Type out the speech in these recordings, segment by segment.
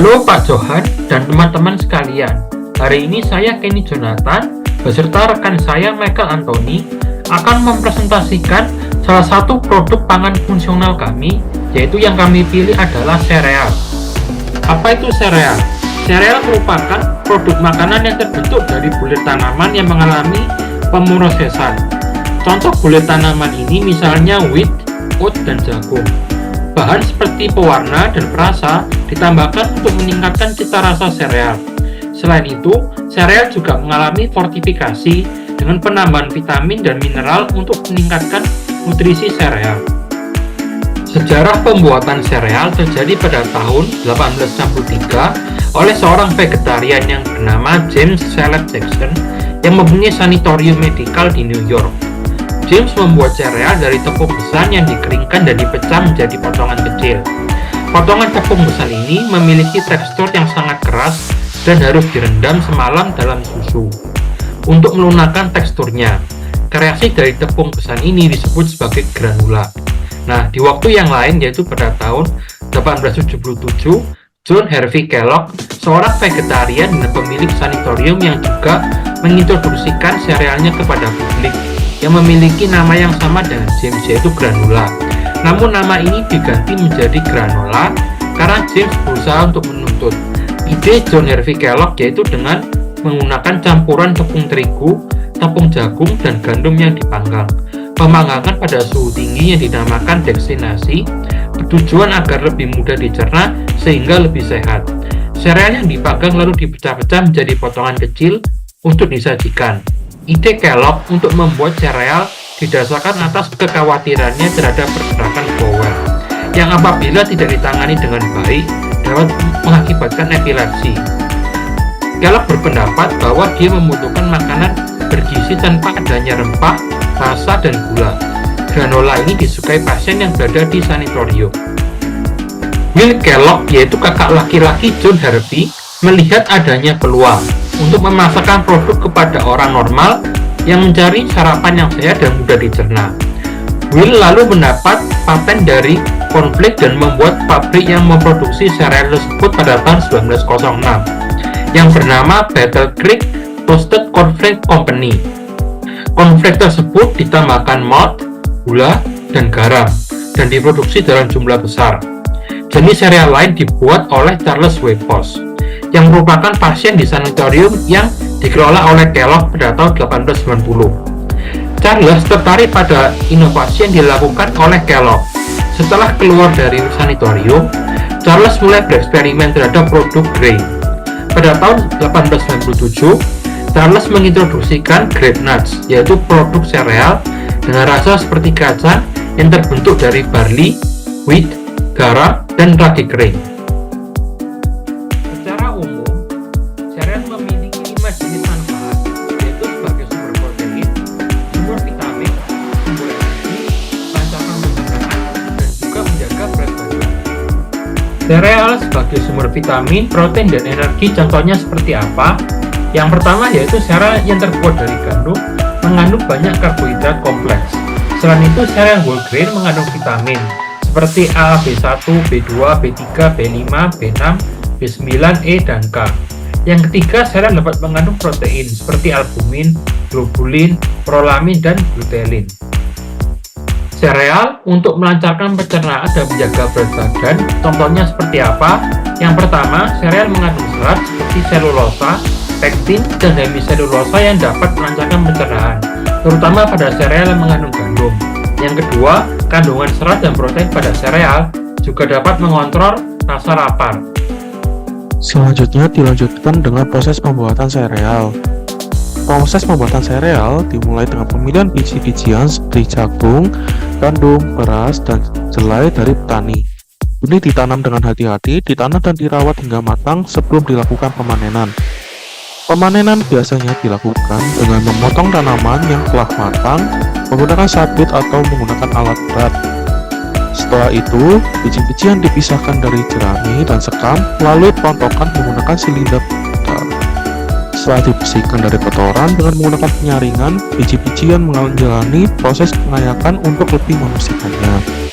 Halo Pak Johan dan teman-teman sekalian. Hari ini saya Kenny Jonathan beserta rekan saya Michael Anthony akan mempresentasikan salah satu produk pangan fungsional kami, yaitu yang kami pilih adalah sereal. Apa itu sereal? Sereal merupakan produk makanan yang terbentuk dari bulir tanaman yang mengalami pemrosesan. Contoh bulir tanaman ini misalnya wheat, oat, dan jagung. Bahan seperti pewarna dan perasa ditambahkan untuk meningkatkan cita rasa sereal. Selain itu, sereal juga mengalami fortifikasi dengan penambahan vitamin dan mineral untuk meningkatkan nutrisi sereal. Sejarah pembuatan sereal terjadi pada tahun 1863 oleh seorang vegetarian yang bernama James Celeb Jackson yang mempunyai sanatorium medikal di New York. James membuat sereal dari tepung besan yang dikeringkan dan dipecah menjadi potongan kecil. Potongan tepung besan ini memiliki tekstur yang sangat keras dan harus direndam semalam dalam susu untuk melunakkan teksturnya. Kreasi dari tepung besan ini disebut sebagai granula. Nah, di waktu yang lain yaitu pada tahun 1877, John Harvey Kellogg, seorang vegetarian dan pemilik sanatorium yang juga mengintroduksikan serealnya kepada publik, yang memiliki nama yang sama dengan James, yaitu granula. Namun nama ini diganti menjadi granola karena James berusaha untuk menuntut ide John Harvey Kellogg, yaitu dengan menggunakan campuran tepung terigu, tepung jagung, dan gandum yang dipanggang. Pemanggangan pada suhu tinggi yang dinamakan destinasi bertujuan agar lebih mudah dicerna sehingga lebih sehat. Sereal yang dipanggang lalu dipecah-pecah menjadi potongan kecil untuk disajikan. Ide Kellogg untuk membuat sereal didasarkan atas kekhawatirannya terhadap pergerakan bowel yang apabila tidak ditangani dengan baik dapat mengakibatkan epilepsi. Kellogg berpendapat bahwa dia membutuhkan makanan bergizi tanpa adanya rempah, rasa, dan gula. Granola ini disukai pasien yang berada di sanatorium. Will Kellogg, yaitu kakak laki-laki John Harvey, melihat adanya peluang untuk memasarkan produk kepada orang normal yang mencari sarapan yang sehat dan mudah dicerna. Will lalu mendapat paten dari cornflake dan membuat pabrik yang memproduksi sereal tersebut pada tahun 1906 yang bernama Battle Creek Toasted Cornflake Company. Cornflake tersebut ditambahkan malt, gula, dan garam dan diproduksi dalam jumlah besar. Jenis sereal lain dibuat oleh Charles Wepos yang merupakan pasien di sanatorium yang dikelola oleh Kellogg pada tahun 1890. Charles tertarik pada inovasi yang dilakukan oleh Kellogg. Setelah keluar dari sanatorium, Charles mulai bereksperimen terhadap produk grain. Pada tahun 1897, Charles mengintroduksikan grape nuts, yaitu produk sereal dengan rasa seperti kacang yang terbentuk dari barley, wheat, garam, dan ragi kering. Secara umum, sereal memiliki 5 jenis manfaat, yaitu sebagai sumber protein, sumber vitamin, sumber energi, lancarkan pencernaan, dan juga menjaga berat badan. Sereal sebagai sumber vitamin, protein, dan energi contohnya seperti apa? Yang pertama yaitu sereal yang terbuat dari gandum mengandung banyak karbohidrat kompleks. Selain itu, sereal whole grain mengandung vitamin seperti A, B1, B2, B3, B5, B6, B9, E, dan K. Yang ketiga, sereal dapat mengandung protein seperti albumin, globulin, prolamin, dan glutein. Sereal untuk melancarkan pencernaan dan menjaga berat badan, contohnya seperti apa? Yang pertama, sereal mengandung serat seperti selulosa, pektin, dan hemiselulosa yang dapat melancarkan pencernaan, terutama pada sereal yang mengandung gandum. Yang kedua, kandungan serat dan protein pada sereal juga dapat mengontrol rasa lapar. Selanjutnya dilanjutkan dengan proses pembuatan sereal. Proses pembuatan sereal dimulai dengan pemilihan biji-bijian seperti jagung, gandum, beras, dan jelai dari petani. Ini ditanam dengan hati-hati, ditanam dan dirawat hingga matang sebelum dilakukan pemanenan. Pemanenan biasanya dilakukan dengan memotong tanaman yang telah matang menggunakan sabit atau menggunakan alat berat. Setelah itu, biji-bijian dipisahkan dari jerami dan sekam lalu dipontokkan menggunakan silinder putar. Setelah dibersihkan dari kotoran dengan menggunakan penyaringan, biji-bijian menjalani proses pengayakan untuk lebih membersihkannya.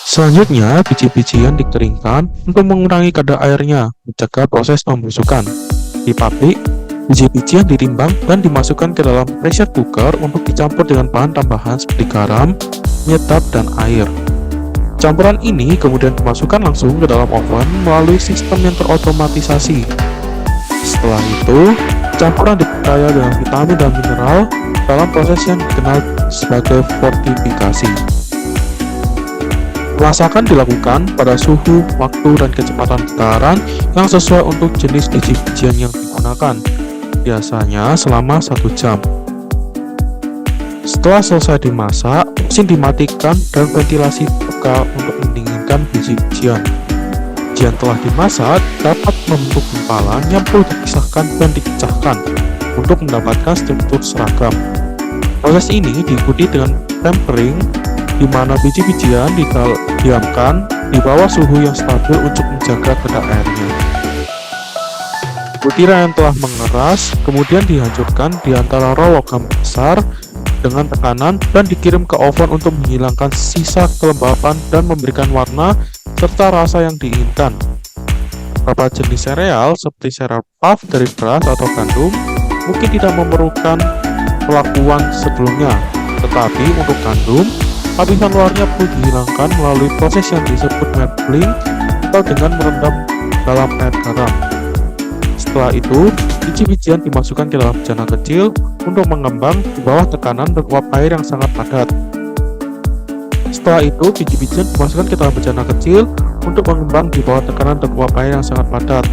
Selanjutnya, biji-bijian dikeringkan untuk mengurangi kadar airnya, mencegah proses pembusukan. Di pabrik, biji-bijian ditimbang dan dimasukkan ke dalam pressure cooker untuk dicampur dengan bahan tambahan seperti garam, penyedap, dan air. Campuran ini kemudian dimasukkan langsung ke dalam oven melalui sistem yang terotomatisasi. Setelah itu, campuran diperkaya dengan vitamin dan mineral dalam proses yang dikenal sebagai fortifikasi. Pemasakan dilakukan pada suhu, waktu, dan kecepatan takaran yang sesuai untuk jenis biji-bijian yang digunakan, biasanya selama 1 jam. Setelah selesai dimasak, mesin dimatikan dan ventilasi dibuka untuk mendinginkan biji-bijian. Biji yang telah dimasak dapat membentuk gumpalan yang perlu dipisahkan dan dipecahkan untuk mendapatkan struktur seragam. Proses ini diikuti dengan tempering, di mana biji-bijian didiamkan di bawah suhu yang stabil untuk menjaga kadar airnya. Butiran yang telah mengeras kemudian dihancurkan di antara roll logam besar dengan tekanan dan dikirim ke oven untuk menghilangkan sisa kelembapan dan memberikan warna serta rasa yang diinginkan. Beberapa jenis sereal seperti sereal puff dari beras atau gandum mungkin tidak memerlukan perlakuan sebelumnya, tetapi untuk gandum, lapisan luarnya perlu dihilangkan melalui proses yang disebut marbling atau dengan merendam dalam air garam. Setelah itu, biji-bijian dimasukkan ke dalam bejana kecil untuk mengembang di bawah tekanan dan uap air yang sangat padat. Setelah itu, biji-bijian dimasukkan ke dalam bejana kecil untuk mengembang di bawah tekanan dan uap air yang sangat padat.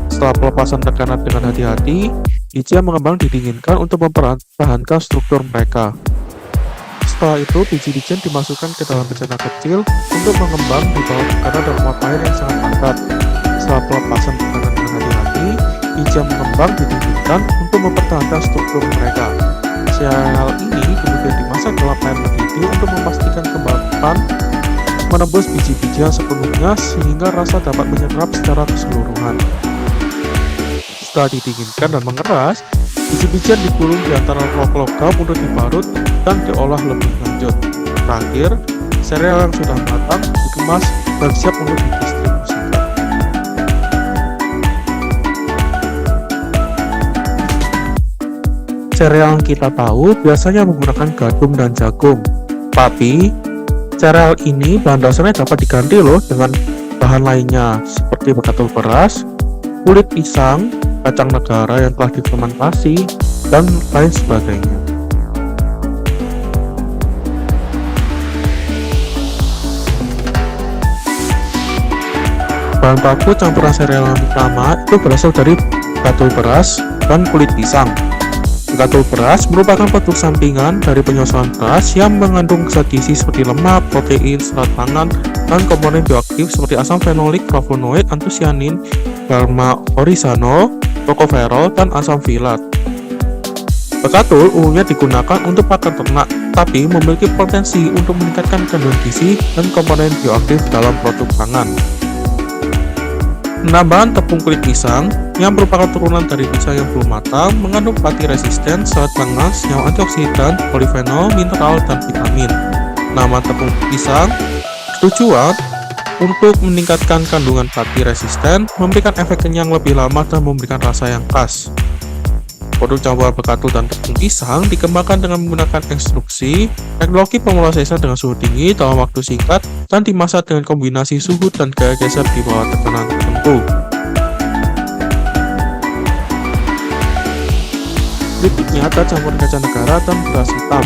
Setelah pelepasan tekanan dengan hati-hati, biji yang mengembang didinginkan untuk mempertahankan struktur mereka. Setelah itu, biji-bijian dimasukkan ke dalam bejana kecil untuk mengembang di bawah tekanan dan uap air yang sangat padat. Setelah pelepasan tekanan dengan hati-hati, biji yang mengembang didinginkan untuk mempertahankan struktur mereka. Sereal ini kemudian dimasak dalam air mendidih untuk memastikan kelembapan menembus biji-bijian sepenuhnya sehingga rasa dapat menyerap secara keseluruhan. Setelah didinginkan dan mengeras, biji-bijian digulung di antara roll logam untuk diparut dan diolah lebih lanjut. Terakhir, sereal yang sudah matang dikemas dan siap untuk didistribusikan. Sereal yang kita tahu biasanya menggunakan gandum dan jagung, tapi sereal ini bahan dasarnya dapat diganti loh dengan bahan lainnya seperti bekatul beras, kulit pisang, kacang negara yang telah difermentasi, dan lain sebagainya. Bahan baku campuran sereal yang pertama itu berasal dari bekatul beras dan kulit pisang. Bekatul beras merupakan produk sampingan dari penyusuan beras yang mengandung zat gizi seperti lemak, protein, serat pangan, dan komponen bioaktif seperti asam fenolik, flavonoid, antosianin, gamma oryzanol, tocopherol, dan asam folat. Bekatul umumnya digunakan untuk pakan ternak, tapi memiliki potensi untuk meningkatkan kandungan gizi dan komponen bioaktif dalam produk pangan. Penambahan tepung kulit pisang yang merupakan turunan dari pisang yang belum matang mengandung pati resisten, serat pangan, senyawa antioksidan, polifenol, mineral, dan vitamin. Penambahan tepung pisang tujuan untuk meningkatkan kandungan pati resisten, memberikan efek kenyang lebih lama, dan memberikan rasa yang khas. Produk campuran bekatul dan tepung pisang dikembangkan dengan menggunakan ekstruksi, teknologi pemrosesan dengan suhu tinggi dalam waktu singkat, dan dimasak dengan kombinasi suhu dan gaya geser di bawah tekanan tertentu. Berikutnya ada campuran kacang negara dan beras hitam.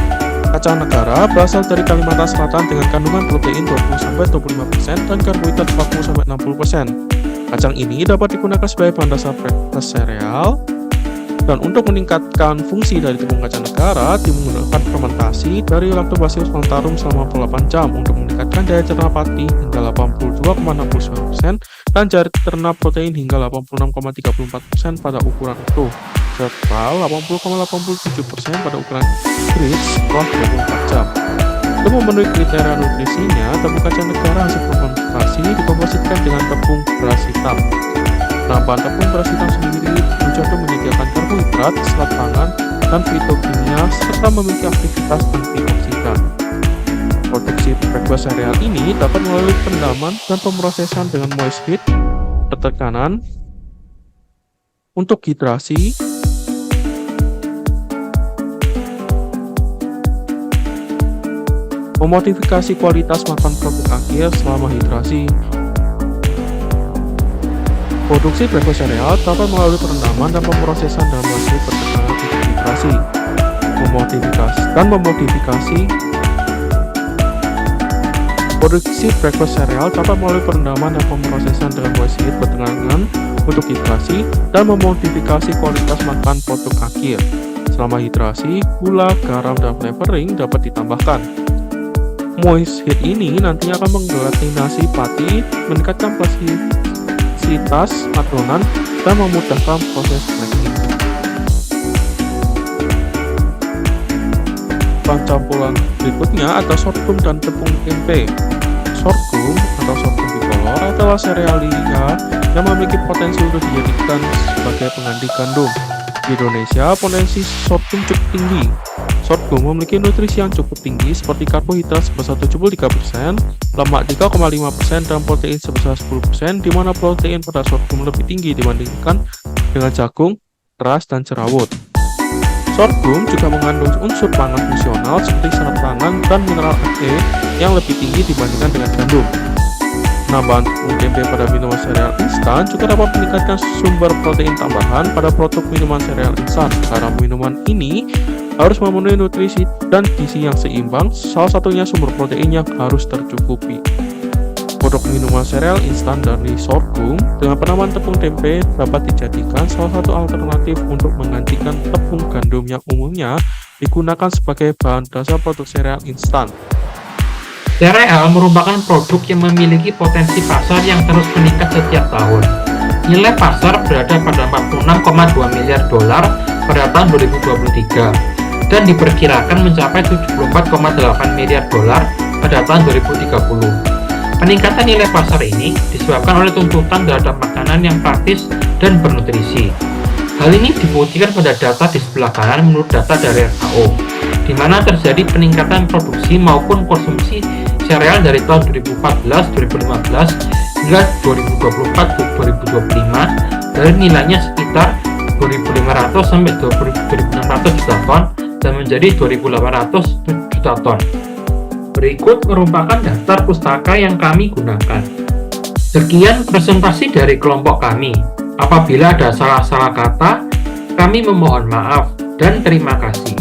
Kacang negara berasal dari Kalimantan Selatan dengan kandungan protein 20-25% dan karbohidrat 40-60%. Kacang ini dapat digunakan sebagai bahan dasar breakfast sereal. Dan untuk meningkatkan fungsi dari tepung kacang negara, menggunakan fermentasi dari Lactobacillus plantarum selama 48 jam untuk meningkatkan daya cerna pati hingga 82,69% dan daya cerna protein hingga 86,34% pada ukuran utuh, serta 80,87% pada ukuran crisp setelah 24 jam. Untuk memenuhi kriteria nutrisinya, tepung kacang negara hasil fermentasi dikomposisikan dengan tepung beras hitam. Penambahan tepung beras hitam sendiri cenderung menyediakan karbohidrat, serat pangan, dan fitokimia serta memiliki aktivitas antioksidan. Produksi breakfast sereal ini dapat melalui perendaman dan pemrosesan dengan moist heat, tekanan, untuk hidrasi, memodifikasi kualitas makan produk akhir selama hidrasi. Produksi breakfast sereal dapat melalui perendaman dan pemrosesan dengan moist heat, tekanan, untuk hidrasi, memodifikasi. Produksi breakfast sereal dapat melalui perendaman dan pemrosesan dengan moist heat, bertekanan untuk hidrasi, dan memodifikasi kualitas makan produk akhir. Selama hidrasi, gula, garam, dan flavoring dapat ditambahkan. Moist heat ini nantinya akan menggelatinasi pati, meningkatkan plastisitas adonan, dan memudahkan proses cracking. Bahan campuran berikutnya ada sorghum dan tepung tempe. Sorghum atau sorghum bicolor adalah serealia yang memiliki potensi untuk dijadikan sebagai pengganti gandum. Di Indonesia, potensi sorghum cukup tinggi. Sorghum memiliki nutrisi yang cukup tinggi seperti karbohidrat sebesar 73%, lemak 3,5%, dan protein sebesar 10%, di mana protein pada sorghum lebih tinggi dibandingkan dengan jagung, beras, dan jerawat. Sorghum juga mengandung unsur pangan fungsional seperti serat pangan dan mineral E yang lebih tinggi dibandingkan dengan gandum. Penambahan tepung tempe pada minuman sereal instan juga dapat meningkatkan sumber protein tambahan pada produk minuman sereal instan, karena minuman ini harus memenuhi nutrisi dan gizi yang seimbang, salah satunya sumber protein yang harus tercukupi. Produk minuman sereal instan dari sorghum dengan penambahan tepung tempe dapat dijadikan salah satu alternatif untuk menggantikan tepung gandum yang umumnya digunakan sebagai bahan dasar produk sereal instan. Sereal merupakan produk yang memiliki potensi pasar yang terus meningkat setiap tahun. Nilai pasar berada pada 46,2 miliar dolar pada tahun 2023 dan diperkirakan mencapai 74,8 miliar dolar pada tahun 2030. Peningkatan nilai pasar ini disebabkan oleh tuntutan terhadap makanan yang praktis dan bernutrisi. Hal ini dibuktikan pada data di sebelah kanan menurut data dari FAO, di mana terjadi peningkatan produksi maupun konsumsi sereal dari tahun 2014, 2015 hingga 2024-2025 dari nilainya sekitar 2.500 sampai 2.600 juta ton dan menjadi 2.800 juta ton. Berikut merupakan daftar pustaka yang kami gunakan. Sekian presentasi dari kelompok kami. Apabila ada salah-salah kata, kami memohon maaf dan terima kasih.